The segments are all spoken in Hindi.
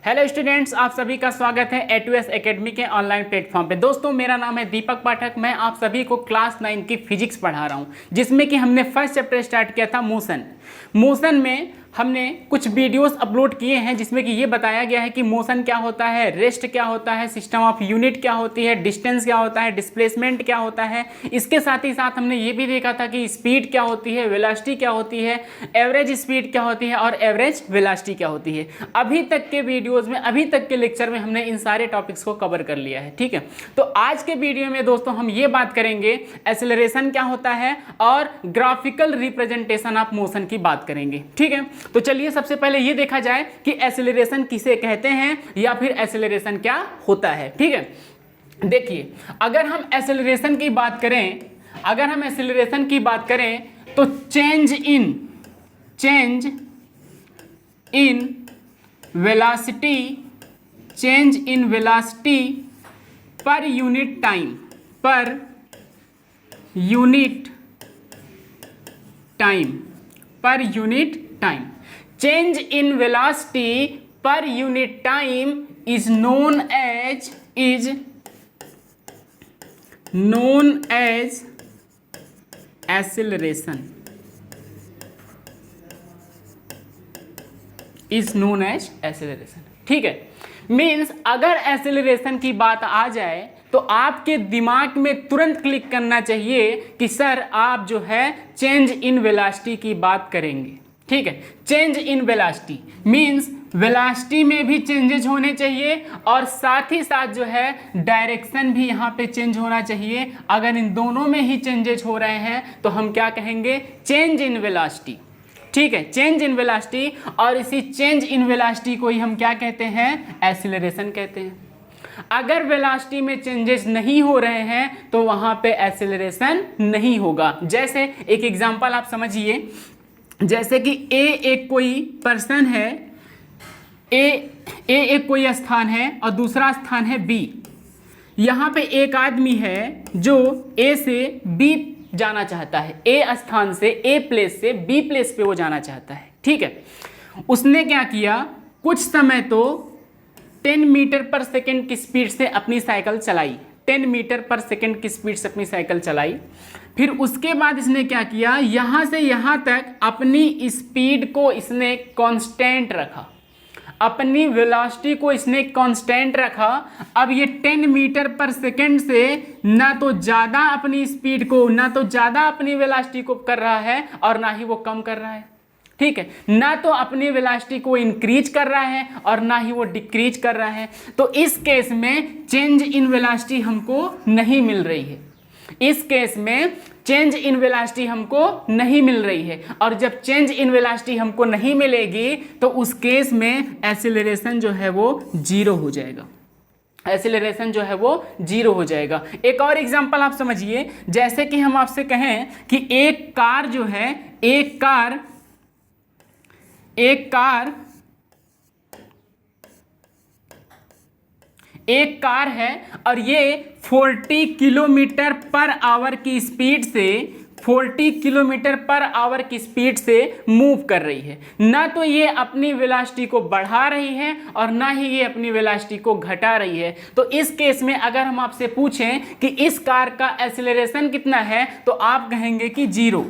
हेलो स्टूडेंट्स, आप सभी का स्वागत है A2S एकेडमी के ऑनलाइन प्लेटफॉर्म पे। दोस्तों, मेरा नाम है दीपक पाठक। मैं आप सभी को क्लास 9 की फिजिक्स पढ़ा रहा हूँ, जिसमें कि हमने फर्स्ट चैप्टर स्टार्ट किया था मोशन में हमने कुछ वीडियोस अपलोड किए हैं, जिसमें कि ये बताया गया है कि मोशन क्या होता है, रेस्ट क्या होता है, सिस्टम ऑफ यूनिट क्या होती है, डिस्टेंस क्या होता है, डिस्प्लेसमेंट क्या होता है। इसके साथ ही साथ हमने ये भी देखा था कि स्पीड क्या होती है, वेलोसिटी क्या होती है, एवरेज स्पीड क्या होती है और एवरेज वेलोसिटी क्या होती है। अभी तक के वीडियोज़ में, अभी तक के लेक्चर में हमने इन सारे टॉपिक्स को कवर कर लिया है। ठीक है, तो आज के वीडियो में दोस्तों हम ये बात करेंगे एक्सेलरेशन क्या होता है और ग्राफिकल रिप्रेजेंटेशन ऑफ मोशन की बात करेंगे। ठीक है, तो चलिए सबसे पहले ये देखा जाए कि एक्सेलरेशन किसे कहते हैं या फिर एक्सेलरेशन क्या होता है। ठीक है, देखिए, अगर हम एक्सेलरेशन की बात करें तो change in velocity per unit time change in velocity per unit time is known as acceleration. ठीक है, मीन्स अगर एक्सेलरेशन की बात आ जाए तो आपके दिमाग में तुरंत क्लिक करना चाहिए कि सर आप जो है चेंज इन वेलोसिटी की बात करेंगे। ठीक है, change in velocity means velocity में भी चेंजेस होने चाहिए और साथ ही साथ जो है डायरेक्शन भी यहाँ पे चेंज होना चाहिए। अगर इन दोनों में ही चेंजेस हो रहे हैं तो हम क्या कहेंगे, चेंज इन वेलोसिटी। ठीक है, चेंज इन वेलोसिटी, और इसी चेंज इन वेलोसिटी को ही हम क्या कहते हैं, एक्सेलरेशन कहते हैं। अगर वेलोसिटी में चेंजेस नहीं हो रहे हैं तो वहां पे एक्सेलरेशन नहीं होगा। जैसे एक एग्जांपल आप समझिए, जैसे कि ए एक कोई पर्सन है, ए एक कोई स्थान है और दूसरा स्थान है बी। यहाँ पे एक आदमी है जो ए से बी जाना चाहता है, ए स्थान से, ए प्लेस से बी प्लेस पे वो जाना चाहता है। ठीक है, उसने क्या किया, कुछ समय तो 10 मीटर पर सेकेंड की स्पीड से अपनी साइकिल चलाई, 10 मीटर पर सेकेंड की स्पीड से अपनी साइकिल चलाई। फिर उसके बाद इसने क्या किया, यहाँ से यहाँ तक अपनी स्पीड को इसने कांस्टेंट रखा, अपनी वेलोसिटी को इसने कांस्टेंट रखा। अब ये 10 मीटर पर सेकेंड से ना तो ज़्यादा अपनी स्पीड को, ना तो ज़्यादा अपनी वेलोसिटी को कर रहा है और ना ही वो कम कर रहा है। ठीक है, ना तो अपनी वेलोसिटी को इंक्रीज कर रहा है और ना ही वो डिक्रीज कर रहा है। तो इस केस में चेंज इन वेलोसिटी हमको नहीं मिल रही है, इस केस में चेंज इन वेलोसिटी हमको नहीं मिल रही है। और जब चेंज इन वेलोसिटी हमको नहीं मिलेगी तो उस केस में एक्सेलरेशन जो है वो जीरो हो जाएगा, एक्सेलरेशन जो है वो जीरो हो जाएगा। एक और एग्जांपल आप समझिए, जैसे कि हम आपसे कहें कि एक कार जो है, एक कार है और ये 40 किलोमीटर पर आवर की स्पीड से, 40 किलोमीटर पर आवर की स्पीड से मूव कर रही है। ना तो ये अपनी वेलोसिटी को बढ़ा रही है और ना ही ये अपनी वेलोसिटी को घटा रही है। तो इस केस में अगर हम आपसे पूछें कि इस कार का एक्सेलरेशन कितना है तो आप कहेंगे कि जीरो।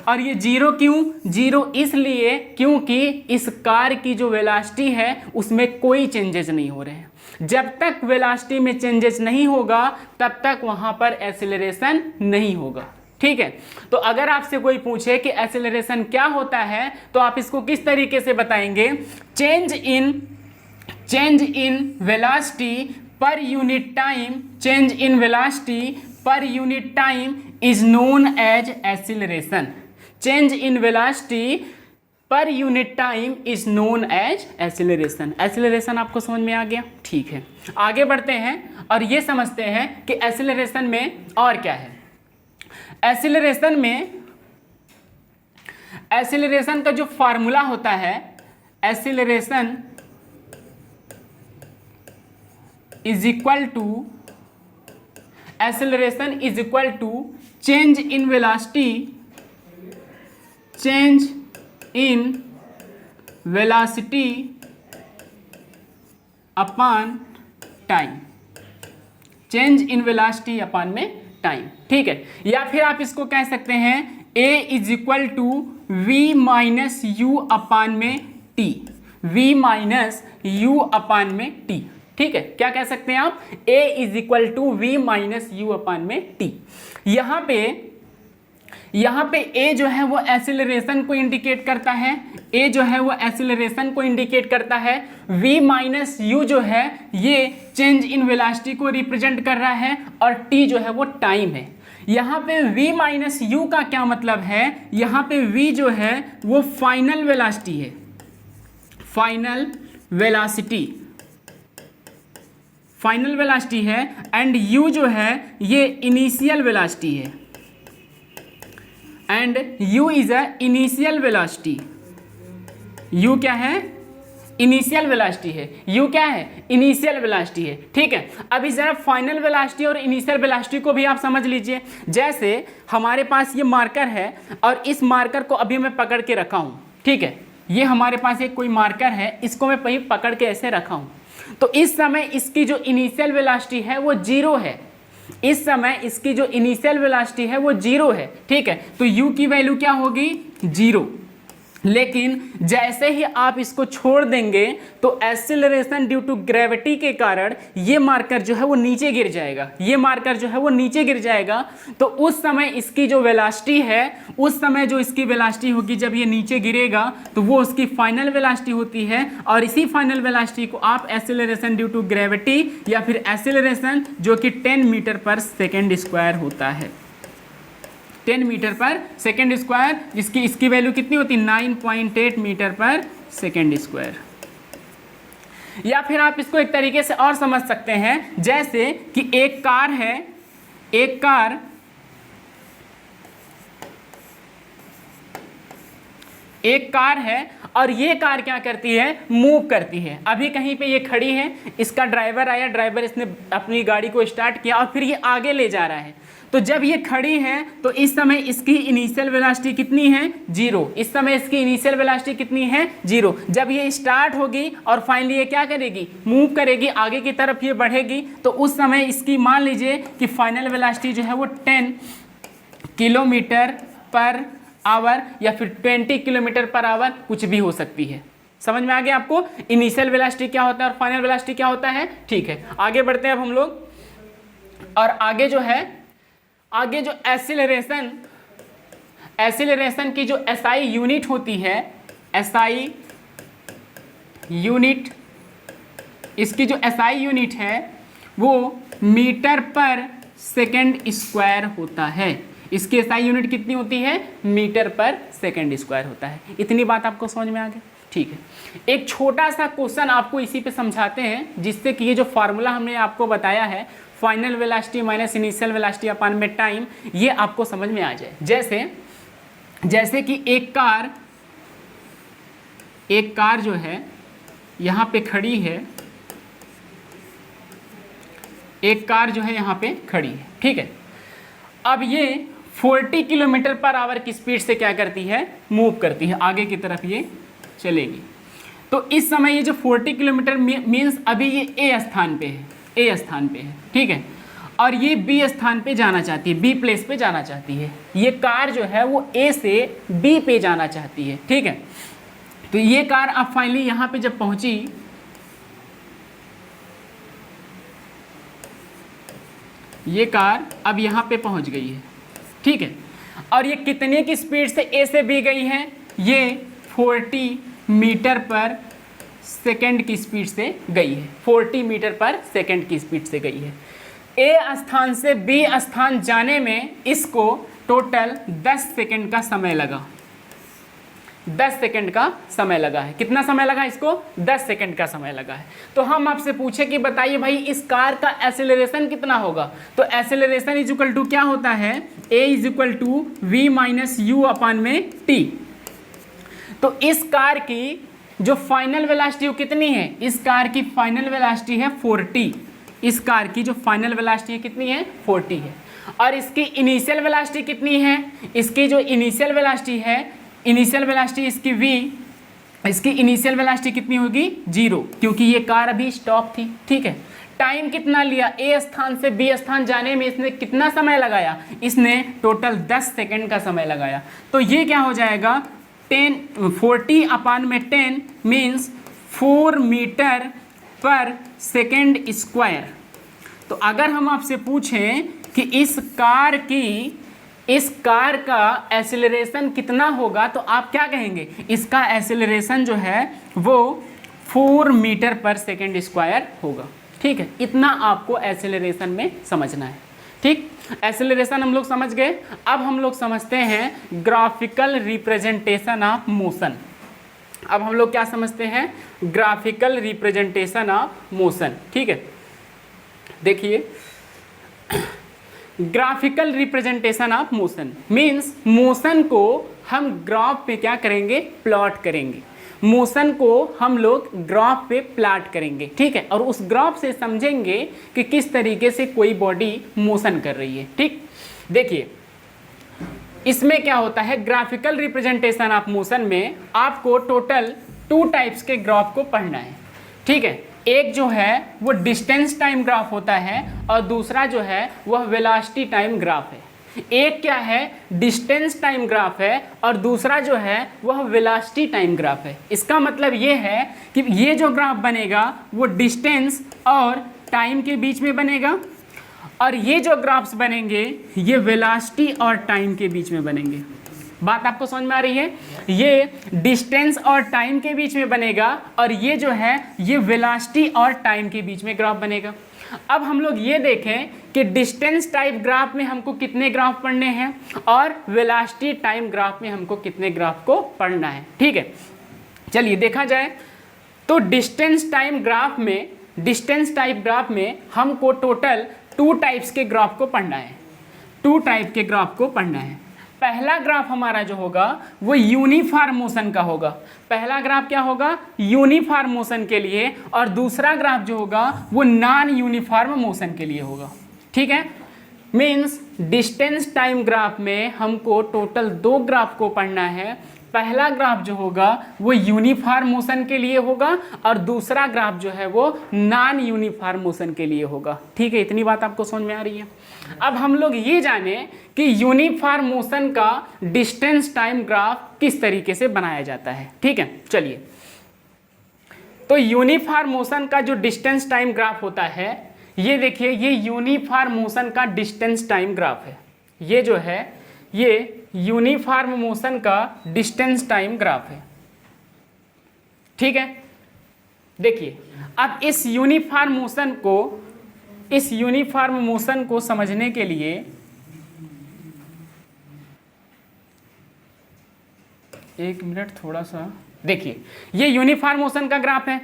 और ये जीरो क्यों, जीरो इसलिए क्योंकि इस कार की जो वेलोसिटी है उसमें कोई चेंजेस नहीं हो रहे हैं। जब तक वेलोसिटी में चेंजेस नहीं होगा तब तक वहां पर एक्सेलरेशन नहीं होगा। ठीक है, तो अगर आपसे कोई पूछे कि एक्सेलरेशन क्या होता है तो आप इसको किस तरीके से बताएंगे, change in velocity per unit time, change in velocity per unit time is known as acceleration. Change in velocity per unit time is known as acceleration. Acceleration आपको समझ में आ गया? ठीक है, आगे बढ़ते हैं और ये समझते हैं कि एक्सेलरेशन में और क्या है। एक्सेलरेशन का जो फार्मूला होता है, acceleration is equal to change in velocity upon time, change in velocity upon में टाइम, ठीक है। या फिर आप इसको कह सकते हैं a is equal to v minus u upon में t, v minus u upon में टी, ठीक है। क्या कह सकते हैं आप, a is equal to v minus u upon में टी। यहाँ पे a जो है वो एक्सेलरेशन को इंडिकेट करता है, a जो है वो एक्सेलरेशन को इंडिकेट करता है, v माइनस यू जो है ये चेंज इन वेलोसिटी को रिप्रेजेंट कर रहा है, और t जो है वो टाइम है। यहाँ पे v माइनस यू का क्या मतलब है, यहाँ पे v जो है वो फाइनल वेलोसिटी है, फाइनल वेलोसिटी, फाइनल वेलोसिटी है, एंड u जो है ये इनिशियल वेलोसिटी है, and u is a initial velocity. u क्या है, इनिशियल वेलोसिटी है, u क्या है, इनिशियल वेलोसिटी है, ठीक है। अब इस जरा फाइनल वेलोसिटी और इनिशियल वेलोसिटी को भी आप समझ लीजिए। जैसे हमारे पास ये मार्कर है और इस मार्कर को अभी मैं पकड़ के रखा हूँ, ठीक है। ये हमारे पास एक कोई मार्कर है, इसको मैं वहीं पकड़ के ऐसे रखा हूँ, तो इस समय इसकी जो इनिशियल वेलोसिटी है वो 0 है, इस समय इसकी जो इनिशियल वेलोसिटी है वो 0 है, ठीक है। तो u की वैल्यू क्या होगी, 0। लेकिन जैसे ही आप इसको छोड़ देंगे तो एक्सेलरेशन ड्यू टू ग्रेविटी के कारण ये मार्कर जो है वो नीचे गिर जाएगा, ये मार्कर जो है वो नीचे गिर जाएगा। तो उस समय इसकी जो वेलोसिटी है, उस समय जो इसकी वेलोसिटी होगी जब ये नीचे गिरेगा तो वो उसकी फाइनल वेलोसिटी होती है, और इसी फाइनल वेलोसिटी को आप एक्सेलरेशन ड्यू टू ग्रेविटी या फिर एक्सेलरेशन जो कि 10 मीटर पर सेकेंड स्क्वायर होता है, 10 मीटर पर सेकेंड स्क्वायर, जिसकी इसकी वैल्यू कितनी होती है, 9.8 मीटर पर सेकेंड स्क्वायर। या फिर आप इसको एक तरीके से और समझ सकते हैं, जैसे कि एक कार है, एक कार है और ये कार क्या करती है, मूव करती है। अभी कहीं पे ये खड़ी है, इसका ड्राइवर आया, ड्राइवर इसने अपनी गाड़ी को स्टार्ट किया और फिर ये आगे ले जा रहा है। तो जब ये खड़ी है तो इस समय इसकी इनिशियल वेलोसिटी कितनी है, 0। इस समय इसकी इनिशियल वेलोसिटी कितनी है, 0। जब ये स्टार्ट होगी और फाइनली ये क्या करेगी, मूव करेगी, आगे की तरफ ये बढ़ेगी, तो उस समय इसकी मान लीजिए कि फाइनल वेलोसिटी जो है वो 10 किलोमीटर पर आवर या फिर 20 किलोमीटर पर आवर कुछ भी हो सकती है। समझ में आ गया आपको इनिशियल वेलोसिटी क्या होता है और फाइनल वेलोसिटी क्या होता है, ठीक है। आगे बढ़ते हैं अब हम लोग, और आगे जो एक्सीलरेशन की जो SI यूनिट होती है, SI यूनिट, इसकी जो SI यूनिट है वो मीटर पर सेकेंड स्क्वायर होता है। इसकी SI यूनिट कितनी होती है, मीटर पर सेकेंड स्क्वायर होता है। इतनी बात आपको समझ में आ गई, ठीक है। एक छोटा सा क्वेश्चन आपको इसी पे समझाते हैं, जिससे कि ये जो फार्मूला हमने आपको बताया है, final velocity minus initial velocity upon में टाइम, ये आपको समझ में आ जाए। जैसे कि एक कार जो है यहाँ पे खड़ी है, एक कार जो है यहाँ पे खड़ी है, ठीक है। अब ये 40 किलोमीटर पर आवर की स्पीड से क्या करती है, मूव करती है, आगे की तरफ ये चलेगी। तो इस समय ये जो 40 किलोमीटर मीन्स अभी ये ए स्थान पे है, ठीक है, और ये बी स्थान पे जाना चाहती है, बी प्लेस पे जाना चाहती है। ये कार जो है वो ए से बी पे जाना चाहती है, ठीक है। तो ये कार अब फाइनली यहाँ पे जब पहुंची, ये कार अब यहाँ पे पहुंच गई है, ठीक है। और ये कितने की स्पीड से ए से बी गई है, ये 40 मीटर पर सेकेंड की स्पीड से गई है, 40 मीटर पर सेकेंड की स्पीड से गई है। ए स्थान से बी स्थान जाने में इसको टोटल 10 सेकेंड का समय लगा, 10 सेकेंड का समय लगा है। कितना समय लगा इसको, 10 सेकेंड का समय लगा है। तो हम आपसे पूछे कि बताइए भाई इस कार का एक्सेलरेशन कितना होगा, तो एक्सेलरेशन इज इक्वल टू क्या होता है, a is equal to v minus u upon में टी। तो इस कार की जो फाइनल वेलोसिटी वो कितनी है, इस कार की फाइनल वेलोसिटी है 40, इस कार की जो फाइनल वेलोसिटी कितनी है, 40 है। और इसकी इनिशियल वेलोसिटी कितनी है, इसकी जो इनिशियल वेलोसिटी है, इनिशियल वेलोसिटी इसकी v इसकी इनिशियल वेलोसिटी कितनी होगी 0, क्योंकि ये कार अभी स्टॉप थी। ठीक है, टाइम कितना लिया, ए स्थान से बी स्थान जाने में इसने कितना समय लगाया, इसने टोटल 10 सेकेंड का समय लगाया। तो ये क्या हो जाएगा 40/10 मीन्स 4 मीटर पर सेकेंड स्क्वायर। तो अगर हम आपसे पूछें कि इस कार का एसिलरेशन कितना होगा, तो आप क्या कहेंगे, इसका एसिलरेशन जो है वो 4 मीटर पर सेकेंड स्क्वायर होगा। ठीक है, इतना आपको एसिलरेशन में समझना है। ठीक, एसिलरेशन हम लोग समझ गए। अब हम लोग समझते हैं ग्राफिकल रिप्रेजेंटेशन ऑफ मोशन। अब हम लोग क्या समझते हैं, ग्राफिकल रिप्रेजेंटेशन ऑफ मोशन। ठीक है, देखिए graphical representation of motion means motion को हम ग्राफ पे क्या करेंगे, प्लॉट करेंगे। मोशन को हम लोग ग्राफ पे प्लॉट करेंगे। ठीक है, और उस ग्राफ से समझेंगे कि किस तरीके से कोई बॉडी मोशन कर रही है। ठीक, देखिए इसमें क्या होता है, ग्राफिकल रिप्रेजेंटेशन ऑफ मोशन में आपको टोटल 2 टाइप्स के ग्राफ को पढ़ना है। ठीक है, एक जो है वो डिस्टेंस टाइम ग्राफ होता है और दूसरा जो है वह वेलोसिटी टाइम ग्राफ है। एक क्या है, डिस्टेंस टाइम ग्राफ है और दूसरा जो है वह वेलोसिटी टाइम ग्राफ है। इसका मतलब ये है कि ये जो ग्राफ बनेगा वो डिस्टेंस और टाइम के बीच में बनेगा और ये जो ग्राफ्स बनेंगे ये वेलोसिटी और टाइम के बीच में बनेंगे। बात आपको समझ में आ रही है, ये डिस्टेंस और टाइम के बीच में बनेगा और ये जो है ये वेलोसिटी और टाइम के बीच में ग्राफ बनेगा। अब हम लोग ये देखें कि डिस्टेंस टाइप ग्राफ में हमको कितने ग्राफ पढ़ने हैं और वेलोसिटी टाइम ग्राफ में हमको कितने ग्राफ को पढ़ना है। ठीक है, चलिए देखा जाए तो डिस्टेंस टाइप ग्राफ में हमको टोटल 2 टाइप्स के ग्राफ को पढ़ना है। 2 टाइप के ग्राफ को पढ़ना है। पहला ग्राफ हमारा जो होगा वो यूनिफॉर्म मोशन का होगा। पहला ग्राफ क्या होगा, यूनिफॉर्म मोशन के लिए, और दूसरा ग्राफ जो होगा वो नॉन यूनिफॉर्म मोशन के लिए होगा। ठीक है, मीन्स डिस्टेंस टाइम ग्राफ में हमको टोटल 2 ग्राफ को पढ़ना है। पहला ग्राफ जो होगा वो यूनिफॉर्म मोशन के लिए होगा और दूसरा ग्राफ जो है वो नॉन यूनिफॉर्म मोशन के लिए होगा। ठीक है, इतनी बात आपको समझ में आ रही है। अब हम लोग ये जाने कि यूनिफॉर्म मोशन का डिस्टेंस टाइम ग्राफ किस तरीके से बनाया जाता है। ठीक है, चलिए तो यूनिफॉर्म मोशन का जो डिस्टेंस टाइम ग्राफ होता है, ये देखिए ये यूनिफॉर्म मोशन का डिस्टेंस टाइम ग्राफ है। ये जो है ये यूनिफॉर्म मोशन का डिस्टेंस टाइम ग्राफ है। ठीक है, देखिए अब इस यूनिफॉर्म मोशन को समझने के लिए एक मिनट थोड़ा सा देखिए, ये यूनिफॉर्म मोशन का ग्राफ है।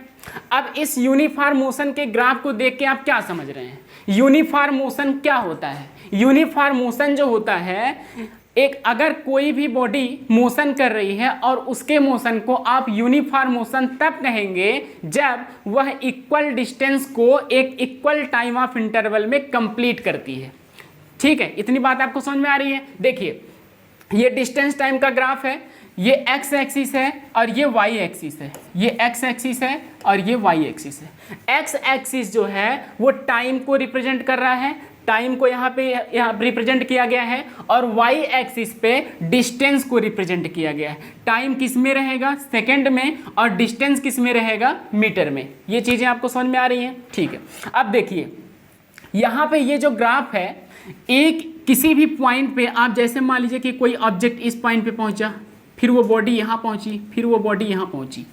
अब इस यूनिफॉर्म मोशन के ग्राफ को देख के आप क्या समझ रहे हैं, यूनिफॉर्म मोशन क्या होता है। यूनिफॉर्म मोशन जो होता है, एक अगर कोई भी बॉडी मोशन कर रही है और उसके मोशन को आप यूनिफॉर्म मोशन तब कहेंगे जब वह इक्वल डिस्टेंस को एक इक्वल टाइम ऑफ इंटरवल में कंप्लीट करती है। ठीक है, इतनी बात आपको समझ में आ रही है। देखिए ये डिस्टेंस टाइम का ग्राफ है, ये एक्स एक्सिस है और ये वाई एक्सिस है। ये एक्स एक्सिस है और ये वाई एक्सिस है। एक्स एक्सिस जो है वो टाइम को रिप्रेजेंट कर रहा है, टाइम को यहाँ रिप्रेजेंट किया गया है, और वाई एक्सिस पे डिस्टेंस को रिप्रेजेंट किया गया है। टाइम किस में रहेगा, सेकंड में, और डिस्टेंस किस में रहेगा, मीटर में। ये चीज़ें आपको समझ में आ रही हैं। ठीक है, अब देखिए यहाँ पे ये जो ग्राफ है, एक किसी भी पॉइंट पे आप जैसे मान लीजिए कि कोई ऑब्जेक्ट इस पॉइंट पे पहुँचा, फिर वो बॉडी यहाँ पहुँची, फिर वो बॉडी यहाँ पहुँची,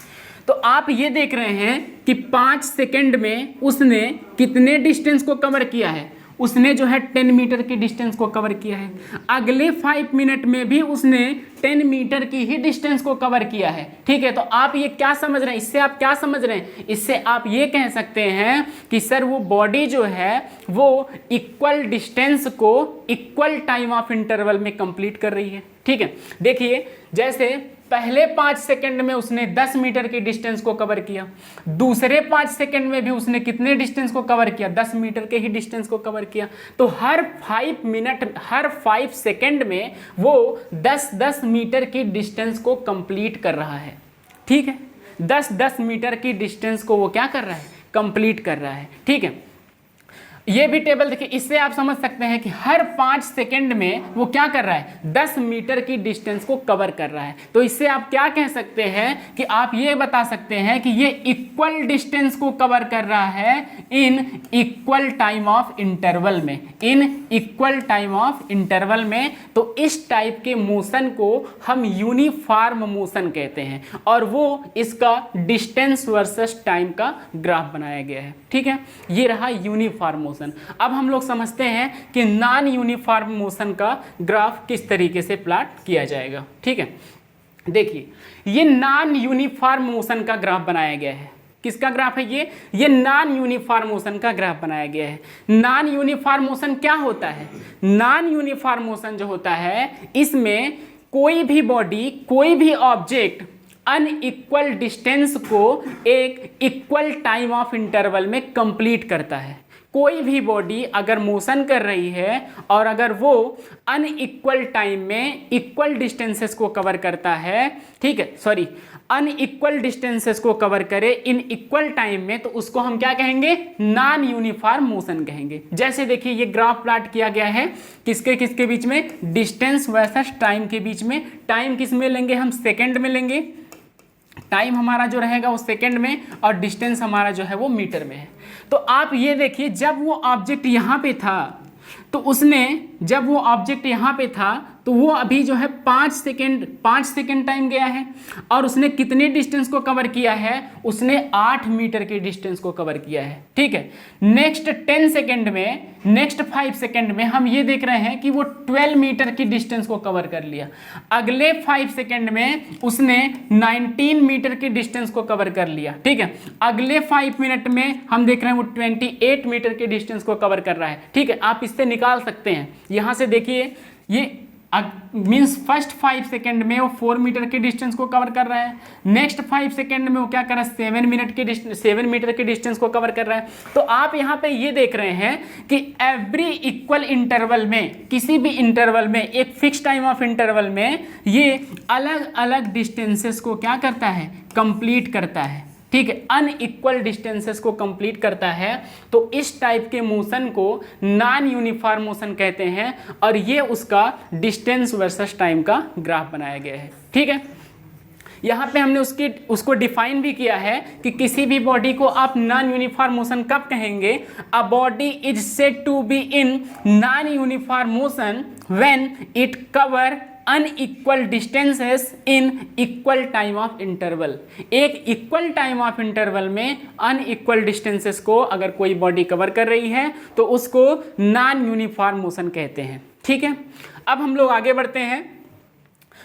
तो आप ये देख रहे हैं कि 5 सेकंड में उसने कितने डिस्टेंस को कवर किया है। उसने जो है 10 मीटर की डिस्टेंस को कवर किया है। अगले 5 मिनट में भी उसने 10 मीटर की ही डिस्टेंस को कवर किया है। ठीक है, तो आप ये क्या समझ रहे हैं, इससे आप क्या समझ रहे हैं, इससे आप ये कह सकते हैं कि सर वो बॉडी जो है वो इक्वल डिस्टेंस को इक्वल टाइम ऑफ इंटरवल में कंप्लीट कर रही है। ठीक है, देखिए जैसे पहले 5 सेकंड में उसने 10 मीटर की डिस्टेंस को कवर किया, दूसरे 5 सेकंड में भी उसने कितने डिस्टेंस को कवर किया, 10 मीटर के ही डिस्टेंस को कवर किया। तो हर 5 सेकंड में वो 10-10 मीटर की डिस्टेंस को कंप्लीट कर रहा है। ठीक है, 10-10 मीटर की डिस्टेंस को वो क्या कर रहा है, कंप्लीट कर रहा है। ठीक है, ये भी टेबल देखिए, इससे आप समझ सकते हैं कि हर 5 सेकंड में वो क्या कर रहा है, 10 मीटर की डिस्टेंस को कवर कर रहा है। तो इससे आप क्या कह सकते हैं कि आप ये बता सकते हैं कि ये इक्वल डिस्टेंस को कवर कर रहा है in equal time of interval में, in equal time of interval में। तो इस टाइप के मोशन को हम यूनिफॉर्म मोशन कहते हैं और वो इसका डिस्टेंस वर्सेस टाइम का ग्राफ बनाया गया है। ठीक है, ये रहा यूनिफॉर्म मोशन। अब हम लोग समझते हैं कि नॉन यूनिफॉर्म मोशन का ग्राफ किस तरीके से प्लॉट किया जाएगा। ठीक है, देखिए ये नॉन यूनिफॉर्म मोशन का ग्राफ बनाया गया है। किसका ग्राफ है ये नॉन यूनिफॉर्म मोशन का ग्राफ बनाया गया है। नॉन यूनिफॉर्म मोशन क्या होता है, नॉन यूनिफॉर्म मोशन जो होता है इसमें कोई भी बॉडी, कोई भी ऑब्जेक्ट अनइक्वल डिस्टेंस को एक इक्वल टाइम ऑफ इंटरवल में कंप्लीट करता है। कोई भी बॉडी अगर मोशन कर रही है और अगर वो अनइक्वल टाइम में इक्वल डिस्टेंसेस को कवर करता है, ठीक है, सॉरी, अनइक्वल डिस्टेंसेस को कवर करे इन इक्वल टाइम में, तो उसको हम क्या कहेंगे, नॉन यूनिफॉर्म मोशन कहेंगे। जैसे देखिए ये ग्राफ प्लॉट किया गया है किसके किसके बीच में, डिस्टेंस वर्सेस टाइम के बीच में। टाइम किस में लेंगे हम, सेकंड में लेंगे। टाइम हमारा जो रहेगा वो सेकंड में और डिस्टेंस हमारा जो है वो मीटर में है। तो आप ये देखिए जब वो ऑब्जेक्ट यहाँ पे था तो उसने, जब वो ऑब्जेक्ट यहाँ पे था तो वो अभी जो है 5 सेकेंड टाइम गया है और उसने कितने डिस्टेंस को कवर किया है, उसने 8 मीटर के डिस्टेंस को कवर किया है। ठीक है, नेक्स्ट 10 सेकेंड में, नेक्स्ट 5 सेकेंड में हम ये देख रहे हैं कि वो 12 मीटर की डिस्टेंस को कवर कर लिया। अगले 5 सेकेंड में उसने 19 मीटर की डिस्टेंस को कवर कर लिया। ठीक है, अगले 5 मिनट में हम देख रहे हैं वो 28 मीटर के डिस्टेंस को कवर कर रहा है। ठीक है, आप इससे निकाल सकते हैं, यहाँ से देखिए ये मीन्स फर्स्ट 5 सेकेंड में वो 4 मीटर के डिस्टेंस को कवर कर रहा है, नेक्स्ट 5 सेकेंड में वो क्या कर रहा है, 7 मीटर के डिस्टेंस को कवर कर रहा है। तो आप यहाँ पे ये देख रहे हैं कि एवरी इक्वल इंटरवल में, किसी भी इंटरवल में, एक फिक्स टाइम ऑफ इंटरवल में ये अलग अलग डिस्टेंसेस को क्या करता है, कंप्लीट करता है। ठीक है, अनइक्वल डिस्टेंसेस को कंप्लीट करता है। तो इस टाइप के मोशन को नॉन यूनिफॉर्म मोशन कहते हैं और ये उसका डिस्टेंस वर्सेस टाइम का ग्राफ बनाया गया है। ठीक है, यहाँ पे हमने उसको डिफाइन भी किया है कि किसी भी बॉडी को आप नॉन यूनिफॉर्म मोशन कब कहेंगे, a body is said to be in non uniform motion when it cover unequal distances in equal time of interval. एक इक्वल टाइम ऑफ इंटरवल में अनइक्वल डिस्टेंसेस को अगर कोई बॉडी कवर कर रही है तो उसको नॉन यूनिफॉर्म मोशन कहते हैं। ठीक है, अब हम लोग आगे बढ़ते हैं।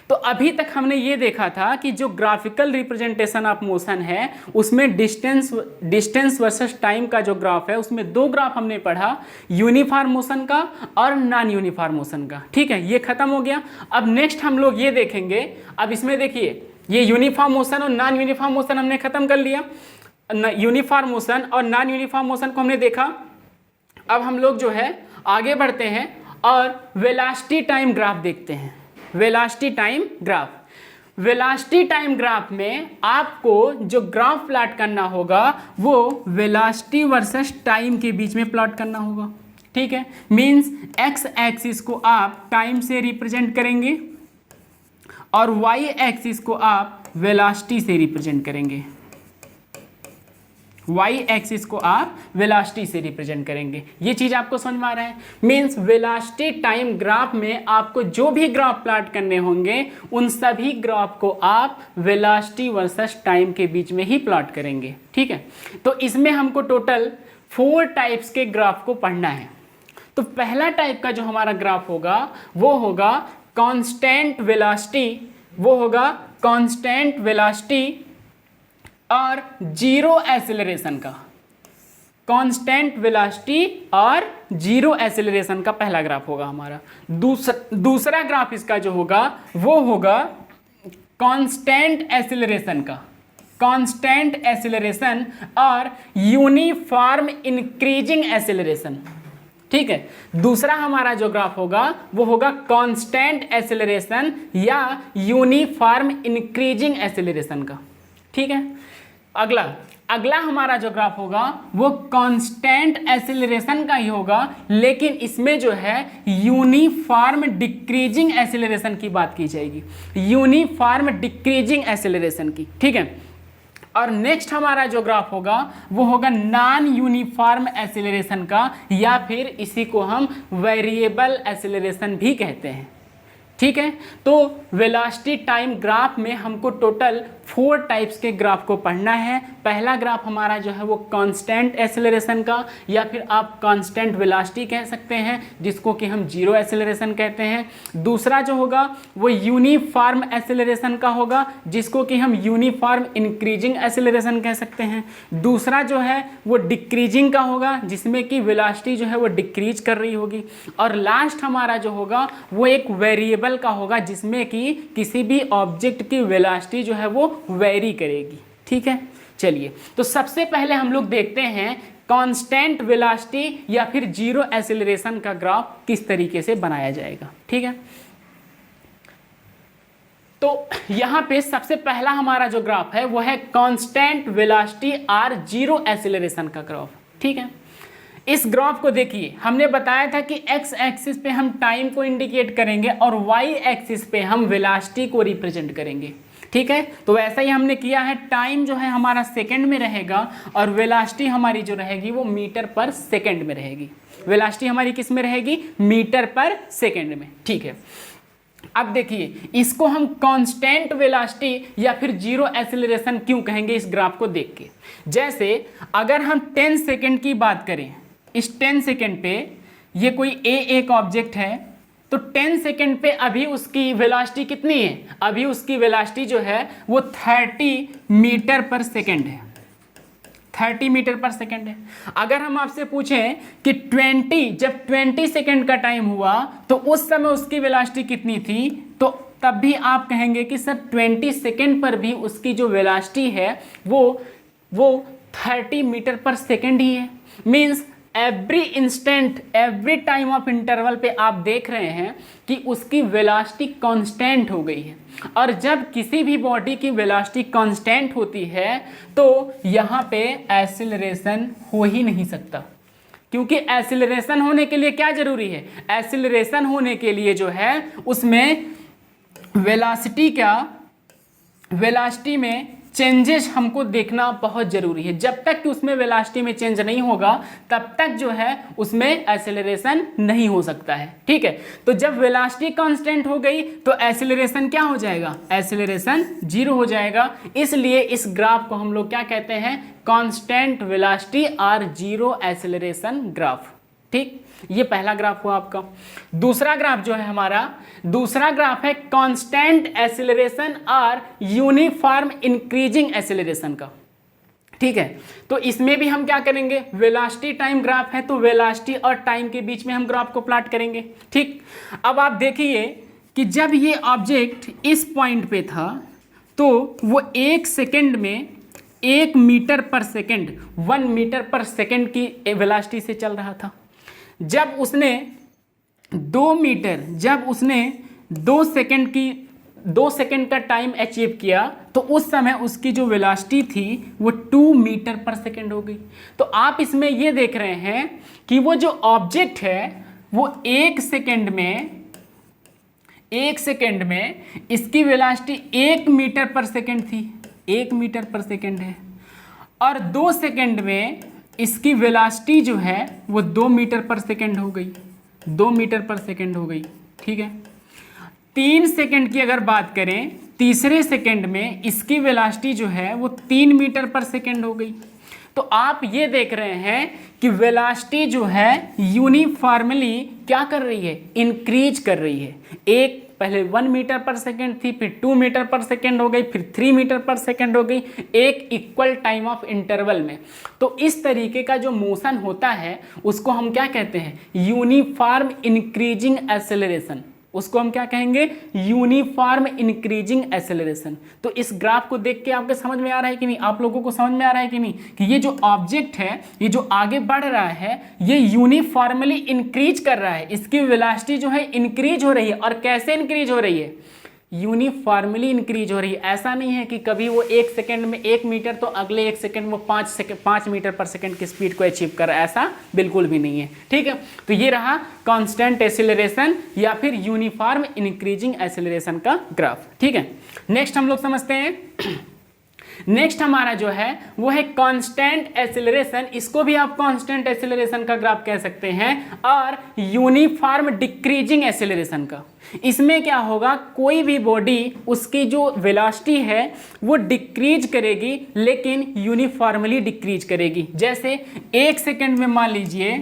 तो अभी तक हमने ये देखा था कि जो ग्राफिकल रिप्रेजेंटेशन ऑफ मोशन है उसमें डिस्टेंस वर्सेस टाइम का जो ग्राफ है उसमें 2 ग्राफ हमने पढ़ा, यूनिफॉर्म मोशन का और नॉन यूनिफॉर्म मोशन का। ठीक है, ये खत्म हो गया। अब नेक्स्ट हम लोग ये देखेंगे, अब इसमें देखिए ये यूनिफॉर्म मोशन और नॉन यूनिफॉर्म मोशन हमने खत्म कर लिया। यूनिफॉर्म मोशन और नॉन यूनिफॉर्म मोशन को हमने देखा। अब हम लोग जो है आगे बढ़ते हैं और वेलोसिटी टाइम ग्राफ देखते हैं। Velocity time graph, velocity time graph में आपको जो ग्राफ प्लॉट करना होगा वो वेलोसिटी वर्सेस टाइम के बीच में प्लॉट करना होगा। ठीक है, मींस एक्स एक्सिस को आप टाइम से रिप्रेजेंट करेंगे और वाई एक्सिस को आप वेलोसिटी से रिप्रेजेंट करेंगे। वाई एक्सिस को आप वेलोसिटी से रिप्रेजेंट करेंगे। ये चीज आपको समझ में आ रहा है। मींस वेलोसिटी टाइम ग्राफ में आपको जो भी ग्राफ प्लॉट करने होंगे उन सभी ग्राफ को आप वेलोसिटी वर्सेस टाइम के बीच में ही प्लॉट करेंगे। ठीक है, तो इसमें हमको टोटल 4 टाइप्स के ग्राफ को पढ़ना है। तो पहला टाइप का जो हमारा ग्राफ होगा वो होगा कांस्टेंट वेलोसिटी, वो होगा कांस्टेंट वेलोसिटी और जीरो एक्सेलरेशन का। कांस्टेंट वेलोसिटी और जीरो एक्सेलरेशन का पहला ग्राफ होगा हमारा। दूसरा ग्राफ इसका जो होगा वो होगा कांस्टेंट एक्सेलरेशन का, कांस्टेंट एक्सेलरेशन और यूनिफॉर्म इंक्रीजिंग एक्सेलरेशन। ठीक है, दूसरा हमारा जो ग्राफ होगा वो होगा कांस्टेंट एक्सेलरेशन या यूनिफॉर्म इंक्रीजिंग एक्सेलरेशन का। ठीक है। अगला हमारा जो ग्राफ होगा वो कांस्टेंट एक्सीलरेशन का ही होगा, लेकिन इसमें जो है यूनिफॉर्म डिक्रीजिंग एक्सीलरेशन की बात की जाएगी, यूनिफॉर्म डिक्रीजिंग एक्सीलरेशन की, ठीक है। और नेक्स्ट हमारा जो ग्राफ होगा वो होगा नॉन यूनिफॉर्म एक्सीलरेशन का, या फिर इसी को हम वेरिएबल एक्सीलरेशन भी कहते हैं, ठीक है। तो वेलोसिटी टाइम ग्राफ में हमको टोटल 4 टाइप्स के ग्राफ को पढ़ना है। पहला ग्राफ हमारा जो है वो कांस्टेंट एक्सेलरेशन का, या फिर आप कांस्टेंट वेलोसिटी कह सकते हैं, जिसको कि हम जीरो एक्सेलरेशन कहते हैं। दूसरा जो होगा वो यूनिफॉर्म एक्सेलरेशन का होगा, जिसको कि हम यूनिफॉर्म इंक्रीजिंग एक्सेलरेशन कह सकते हैं। दूसरा जो है वो डिक्रीजिंग का होगा, जिसमें कि वेलोसिटी जो है वो डिक्रीज कर रही होगी। और लास्ट हमारा जो होगा वो एक वेरिएबल का होगा, जिसमें कि किसी भी ऑब्जेक्ट की वेलोसिटी जो है वो वेरी करेगी, ठीक है। चलिए, तो सबसे पहले हम लोग देखते हैं कांस्टेंट वेलोसिटी या फिर जीरो एक्सेलरेशन का ग्राफ किस तरीके से बनाया जाएगा, ठीक है। तो यहां पे सबसे पहला हमारा जो ग्राफ है वो है कांस्टेंट वेलोसिटी और जीरो एक्सेलरेशन का ग्राफ, ठीक है। इस ग्राफ को देखिए, हमने बताया था कि एक्स एक्सिस पे हम टाइम को इंडिकेट करेंगे और वाई एक्सिस पे हम वेलोसिटी को रिप्रेजेंट करेंगे, ठीक है। तो वैसा ही हमने किया है। टाइम जो है हमारा सेकंड में रहेगा और वेलोसिटी हमारी जो रहेगी वो मीटर पर सेकंड में रहेगी। वेलोसिटी हमारी किस में रहेगी? मीटर पर सेकंड में, ठीक है। अब देखिए, इसको हम कांस्टेंट वेलोसिटी या फिर जीरो एक्सेलरेशन क्यों कहेंगे इस ग्राफ को देख के। जैसे अगर हम 10 सेकंड की बात करें, इस 10 सेकंड पे ये कोई एक ऑब्जेक्ट है, तो 10 सेकंड पे अभी उसकी वेलोसिटी कितनी है? अभी उसकी वेलोसिटी जो है वो 30 मीटर पर सेकंड है, 30 मीटर पर सेकंड है। अगर हम आपसे पूछें कि जब 20 सेकंड का टाइम हुआ तो उस समय उसकी वेलोसिटी कितनी थी, तो तब भी आप कहेंगे कि सर 20 सेकंड पर भी उसकी जो वेलोसिटी है वो 30 मीटर पर सेकंड ही है। Means every instant, every time of interval पे आप देख रहे हैं कि उसकी वेलोसिटी कांस्टेंट हो गई है। और जब किसी भी बॉडी की वेलोसिटी कांस्टेंट होती है तो यहाँ पे एक्सीलरेशन हो ही नहीं सकता, क्योंकि एक्सीलरेशन होने के लिए क्या जरूरी है? एक्सीलरेशन होने के लिए जो है उसमें वेलोसिटी में चेंजेस हमको देखना बहुत जरूरी है। जब तक कि उसमें वेलोसिटी में चेंज नहीं होगा तब तक जो है उसमें एक्सेलरेशन नहीं हो सकता है, ठीक है। तो जब वेलोसिटी कांस्टेंट हो गई तो एक्सेलरेशन क्या हो जाएगा? एक्सेलरेशन जीरो हो जाएगा। इसलिए इस ग्राफ को हम लोग क्या कहते हैं? कांस्टेंट वेलोसिटी और जीरो एक्सेलरेशन ग्राफ, ठीक। ये पहला ग्राफ हुआ आपका। दूसरा ग्राफ जो है हमारा, दूसरा ग्राफ है कांस्टेंट एक्सेलरेशन और यूनिफॉर्म इंक्रीजिंग एक्सेलरेशन का, ठीक है। तो इसमें भी हम क्या करेंगे? वेलोसिटी टाइम ग्राफ है तो वेलोसिटी और टाइम के बीच में हम ग्राफ को प्लॉट करेंगे, ठीक। अब आप देखिए कि जब ये ऑब्जेक्ट इस पॉइंट पे था तो वो 1 सेकेंड में 1 मीटर पर सेकेंड, 1 मीटर पर सेकेंड की वेलोसिटी से चल रहा था। जब उसने 2 सेकेंड का टाइम अचीव किया तो उस समय उसकी जो वेलोसिटी थी वो 2 मीटर पर सेकेंड हो गई। तो आप इसमें ये देख रहे हैं कि वो जो ऑब्जेक्ट है वो 1 सेकेंड में इसकी वेलोसिटी 1 मीटर पर सेकेंड थी, 1 मीटर पर सेकेंड है। और 2 सेकेंड में इसकी वेलोसिटी जो है वो 2 मीटर पर सेकेंड हो गई, 2 मीटर पर सेकेंड हो गई, ठीक है। 3 सेकेंड की अगर बात करें, तीसरे सेकेंड में इसकी वेलोसिटी जो है वो 3 मीटर पर सेकेंड हो गई। तो आप ये देख रहे हैं कि वेलोसिटी जो है यूनिफॉर्मली क्या कर रही है? इंक्रीज कर रही है। एक पहले 1 मीटर पर सेकेंड थी, फिर 2 मीटर पर सेकेंड हो गई, फिर 3 मीटर पर सेकेंड हो गई, एक इक्वल टाइम ऑफ इंटरवल में। तो इस तरीके का जो मोशन होता है उसको हम क्या कहते हैं? Uniform increasing acceleration. उसको हम क्या कहेंगे? Uniform increasing acceleration. तो इस ग्राफ को देख के आपको समझ में आ रहा है कि नहीं? आप लोगों को समझ में आ रहा है कि नहीं कि ये जो ऑब्जेक्ट है, ये जो आगे बढ़ रहा है, ये यूनिफॉर्मली इंक्रीज कर रहा है। इसकी वेलोसिटी जो है इंक्रीज हो रही है। और कैसे इंक्रीज हो रही है? यूनिफॉर्मली इंक्रीज हो रही है। ऐसा नहीं है कि कभी वो 1 सेकेंड में 1 मीटर तो अगले 1 सेकेंड में 5 मीटर पर सेकेंड की स्पीड को अचीव कर रहा है, ऐसा बिल्कुल भी नहीं है। ठीक है, तो ये रहा कांस्टेंट एक्सेलरेशन या फिर यूनिफॉर्म इंक्रीजिंग एक्सेलरेशन का ग्राफ। ठीक है, नेक्स्ट हम लोग समझते हैं। नेक्स्ट हमारा जो है वो है कांस्टेंट एक्सेलरेशन, इसको भी आप कांस्टेंट एक्सेलरेशन का ग्राफ कह सकते हैं, और यूनिफॉर्म डिक्रीजिंग एक्सेलरेशन का। इसमें क्या होगा, कोई भी बॉडी उसकी जो वेलोसिटी है वो डिक्रीज करेगी लेकिन यूनिफॉर्मली डिक्रीज करेगी। जैसे 1 सेकेंड में मान लीजिए,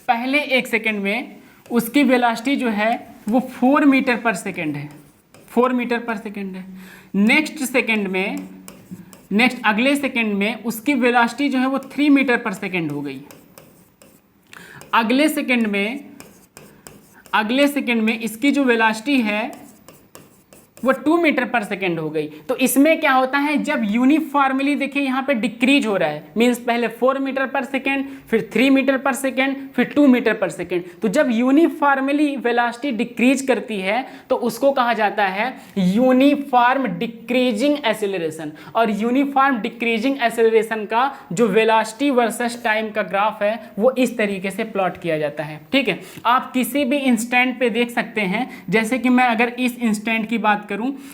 पहले 1 सेकेंड में उसकी वेलोसिटी जो है वो 4 मीटर पर सेकेंड है, 4 मीटर पर सेकेंड है। नेक्स्ट अगले सेकेंड में उसकी वेलोसिटी जो है वो 3 मीटर पर सेकेंड हो गई। अगले सेकेंड में इसकी जो वेलोसिटी है वो 2 मीटर पर सेकेंड हो गई। तो इसमें क्या होता है, जब यूनिफॉर्मली देखिए यहाँ पे डिक्रीज हो रहा है, मींस पहले 4 मीटर पर सेकेंड, फिर 3 मीटर पर सेकेंड, फिर 2 मीटर पर सेकेंड। तो जब यूनिफॉर्मली वेलोसिटी डिक्रीज करती है तो उसको कहा जाता है यूनिफॉर्म डिक्रीजिंग एक्सेलरेशन। और यूनिफॉर्म डिक्रीजिंग एक्सेलरेशन का जो वेलोसिटी वर्सेस टाइम का ग्राफ है वो इस तरीके से प्लॉट किया जाता है। ठीक है, आप किसी भी इंस्टेंट पे देख सकते हैं। जैसे कि मैं अगर इस इंस्टेंट की बात करूं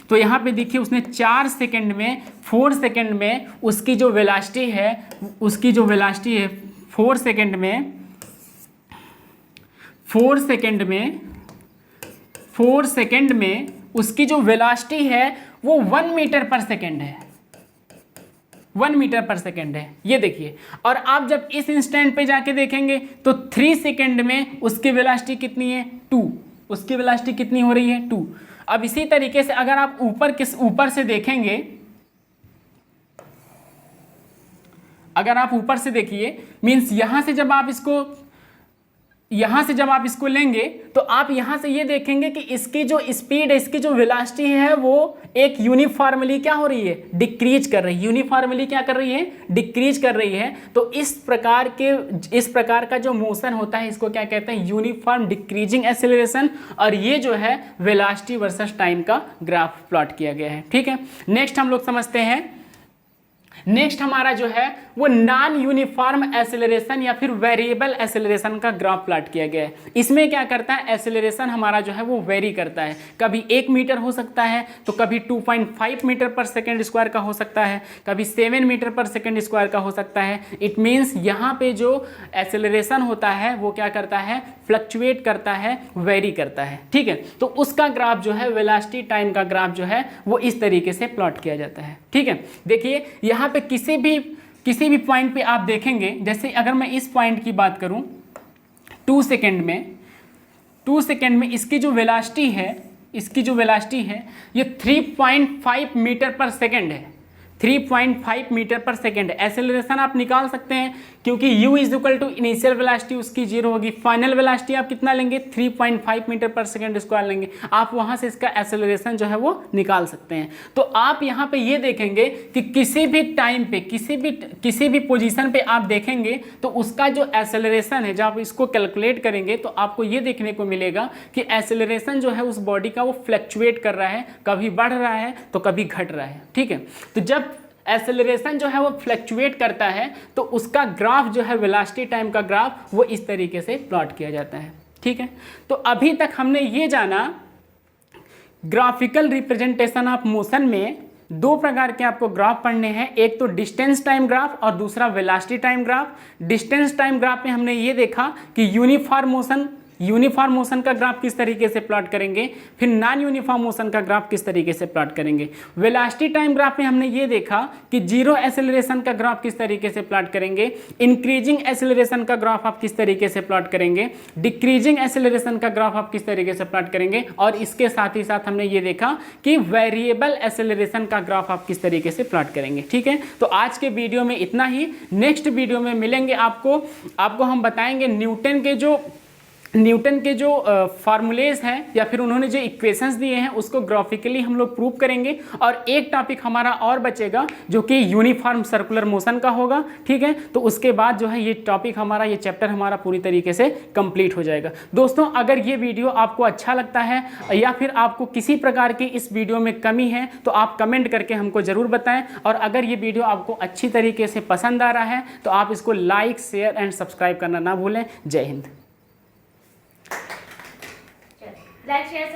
तो यहां पे देखिए उसने 4 सेकंड में 4 सेकंड में उसकी जो वेलोसिटी है 4 सेकंड में उसकी जो वेलोसिटी है वो 1 मीटर पर सेकंड है, 1 मीटर पर सेकंड है, ये देखिए। और आप जब इस इंस्टेंट पे जाके देखेंगे तो 3 सेकंड में उसकी वेलोसिटी कितनी है, 2। उसकी वेलोसिटी कितनी हो रही है, 2। अब इसी तरीके से अगर आप ऊपर से देखेंगे, अगर आप ऊपर से देखिए, मीन्स यहां से जब आप इसको लेंगे तो आप यहां से ये देखेंगे कि इसकी जो स्पीड है, इसकी जो वेलोसिटी है वो एक यूनिफॉर्मली क्या हो रही है, डिक्रीज कर रही है। यूनिफॉर्मली क्या कर रही है, डिक्रीज कर रही है। तो इस प्रकार का जो मोशन होता है इसको क्या कहते हैं, यूनिफॉर्म डिक्रीजिंग एक्सेलरेशन। और ये जो है वेलोसिटी वर्सेस टाइम का ग्राफ प्लॉट किया गया है। ठीक है, नेक्स्ट हम लोग समझते हैं। नेक्स्ट हमारा जो है वो नॉन यूनिफॉर्म एक्सेलरेशन या फिर वेरिएबल एक्सेलरेशन का ग्राफ प्लॉट किया गया है। इसमें क्या करता है, एक्सेलरेशन हमारा जो है वो वेरी करता है। कभी 1 मीटर हो सकता है, तो कभी 2.5 मीटर पर सेकेंड स्क्वायर का हो सकता है, कभी 7 मीटर पर सेकेंड स्क्वायर का हो सकता है। इट मीन्स यहाँ पे जो एक्सेलरेशन होता है वो क्या करता है, फ्लक्चुएट करता है, वेरी करता है। ठीक है, तो उसका ग्राफ जो है, वेलोसिटी टाइम का ग्राफ जो है वो इस तरीके से प्लॉट किया जाता है। ठीक है, देखिए यहाँ पे किसी भी पॉइंट पे आप देखेंगे, जैसे अगर मैं इस पॉइंट की बात करूं, 2 सेकेंड में इसकी जो वेलोसिटी है ये 3.5 मीटर पर सेकेंड है, 3.5 मीटर पर सेकेंड। एक्सेलरेशन आप निकाल सकते हैं क्योंकि u is equal to initial velocity उसकी 0 होगी, फाइनल वेलोसिटी आप कितना लेंगे, 3.5 मीटर पर सेकेंड स्क्वायर लेंगे। आप वहां से इसका एक्सेलरेशन जो है वो निकाल सकते हैं। तो आप यहाँ पे ये देखेंगे कि किसी भी टाइम पे, किसी भी पोजीशन पे आप देखेंगे तो उसका जो एक्सेलरेशन है, जब आप इसको कैलकुलेट करेंगे तो आपको ये देखने को मिलेगा कि एक्सेलरेशन जो है उस बॉडी का वो फ्लक्चुएट कर रहा है, कभी बढ़ रहा है तो कभी घट रहा है। ठीक है, तो जब एक्सेलरेशन जो है वो फ्लक्चुएट करता है तो उसका ग्राफ जो है, वेलोसिटी टाइम का ग्राफ, वो इस तरीके से प्लॉट किया जाता है। ठीक है, तो अभी तक हमने ये जाना ग्राफिकल रिप्रेजेंटेशन ऑफ मोशन में 2 प्रकार के आपको ग्राफ पढ़ने हैं, एक तो डिस्टेंस टाइम ग्राफ और दूसरा velocity time graph. Distance time graph में हमने ये देखा कि यूनिफॉर्म मोशन का ग्राफ किस तरीके से प्लॉट करेंगे, फिर नॉन यूनिफॉर्म मोशन का ग्राफ किस तरीके से प्लॉट करेंगे। वेलोसिटी टाइम ग्राफ में हमने ये देखा कि जीरो एक्सेलरेशन का ग्राफ किस तरीके से प्लॉट करेंगे, इंक्रीजिंग एक्सेलरेशन का ग्राफ आप किस तरीके से प्लॉट करेंगे, डिक्रीजिंग एक्सेलरेशन का ग्राफ आप किस तरीके से प्लॉट करेंगे, और इसके साथ ही साथ हमने ये देखा कि वेरिएबल एक्सेलरेशन का ग्राफ आप किस तरीके से प्लॉट करेंगे। ठीक है, तो आज के वीडियो में इतना ही। नेक्स्ट वीडियो में मिलेंगे आपको हम बताएंगे न्यूटन के जो फार्मूलेज हैं या फिर उन्होंने जो इक्वेशंस दिए हैं उसको ग्राफिकली हम लोग प्रूव करेंगे। और एक टॉपिक हमारा और बचेगा जो कि यूनिफॉर्म सर्कुलर मोशन का होगा, ठीक है। तो उसके बाद जो है ये टॉपिक हमारा, ये चैप्टर हमारा पूरी तरीके से कंप्लीट हो जाएगा। दोस्तों अगर ये वीडियो आपको अच्छा लगता है या फिर आपको किसी प्रकार की इस वीडियो में कमी है तो आप कमेंट करके हमको ज़रूर बताएं। और अगर ये वीडियो आपको अच्छी तरीके से पसंद आ रहा है तो आप इसको लाइक, शेयर एंड सब्सक्राइब करना ना भूलें। जय हिंद। Like share